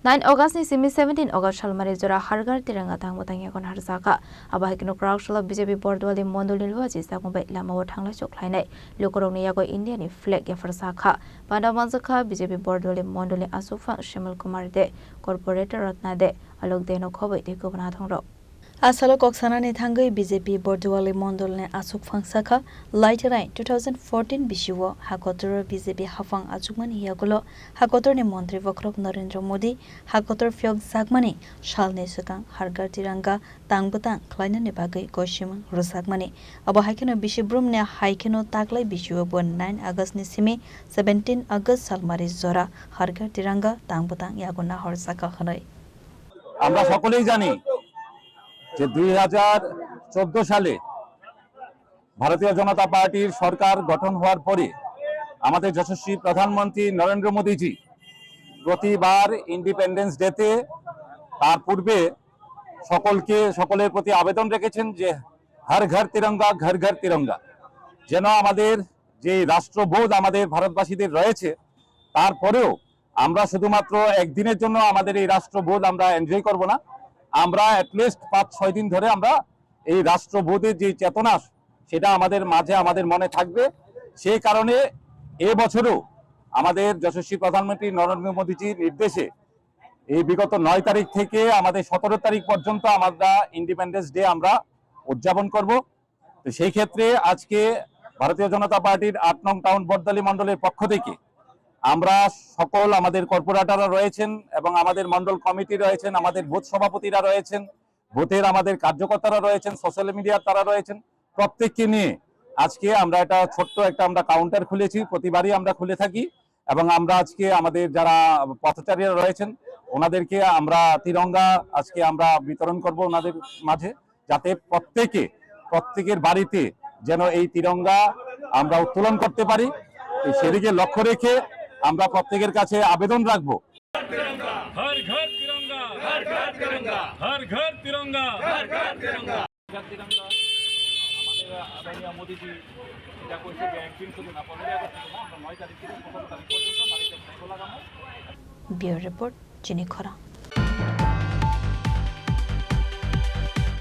9 August ni simi 17 August salmari jora hargar tiranga tangmo tangi kon harsaka aba hikino crowd shala BJP bordwali mondol nilwa ji sakmbai lamawo thangla choklainai lokorongni yago India ni flag ya farsaka pada manjaka BJP bordwali mondoli asufa Shimal Kumar de corporator ratna de alok de no khobai de gobna thongro Asalo Koksanani Thangai BJP Bordwali Mondolne Asuk Fangsaka Laiterai 2014 Bishuo Hakotor BJP Hafang Achukmani Yagulo Hakotorni Montri Vokrok Narendra Modi Hakotor Fyog Sagmani Shalne Sukang Hargar Tiranga Tangbutang Klainan Bagai Goshim Rusagmani Aba Haikeno Bishibrumne Haikeno Taklai Bishuo Bon 9 August Nisimi 17 August Salmari Zora Hargar Tiranga Tangbutang Yaguna Horsaka Hanoi আমরা সকলেই জানি যে 2014 সালে ভারতীয় জনতা পার্টির সরকার গঠন হওয়ার পরে আমাদের যশস্বী প্রধানমন্ত্রী নরেন্দ্র মোদীজি প্রতিবার ইন্ডিপেন্ডেন্স ডেতে তার পূর্বে সকলের প্রতি আবেদন রেখেছেন যে হর ঘর তিরঙ্গা ঘর ঘর তিরঙ্গা যেন আমাদের যে রাষ্ট্রবোধ আমাদের ভারতবাসীদের রয়েছে তারপরেও আমরা শুধুমাত্র একদিনের জন্য আমাদের এই রাষ্ট্রবোধ আমরা এনজয় করব না আমরা অ্যাটলিস্ট 5-6 দিন ধরে আমরা এই রাষ্ট্রবোধের যে চেতনা সেটা আমাদের মাঝে আমাদের মনে থাকবে সেই কারণে এই বছরও আমাদের যশস্বী প্রধানমন্ত্রী নরেন্দ্র মোদীজির নির্দেশে এই বিগত 9 তারিখ থেকে আমাদের 17 তারিখ পর্যন্ত আমরা ইন্ডিপেন্ডেন্স ডে আমরা উদযাপন করব তো সেই ক্ষেত্রে আজকে ভারতীয় জনতা পার্টির 8 নং টাউন বর্দলি মণ্ডলের পক্ষ থেকে আমরা সকল আমাদের কর্পোরেটররা রয়েছেন এবং আমাদের মণ্ডল কমিটি রয়েছেন আমাদের বুথ সভাপতিরা রয়েছেন বুথের আমাদের কার্যকর্তারা রয়েছেন সোশ্যাল মিডিয়ার তারা রয়েছেন প্রত্যেককে নিয়ে আজকে আমরা এটা ছোট্ট একটা আমরা কাউন্টার খুলেছি প্রতিবারই আমরা খুলে থাকি এবং আমরা আজকে আমাদের যারা পথচারীরা রয়েছেন ওনাদেরকে আমরা তিরঙ্গা আজকে আমরা বিতরণ করব ওনাদের মাঝে যাতে প্রত্যেকের বাড়িতে যেন এই তিরঙ্গা আমরা উত্তোলন করতে পারি সেদিকে লক্ষ্য রেখে আমরা প্রত্যেকের কাছে আবেদন রাখবো हर घर तिरंगा हर घर तिरंगा हर घर तिरंगा हर घर तिरंगा तिरंगा আমাদের আদরণীয় মোদিজি এটা করছে যে একদিন শুধু না 15 আগস্ট থেকে না আমরা 9 তারিখ থেকে 17 তারিখ পর্যন্ত বাড়িতে ফটো লাগানো ব্যুরো রিপোর্ট চিনি খরা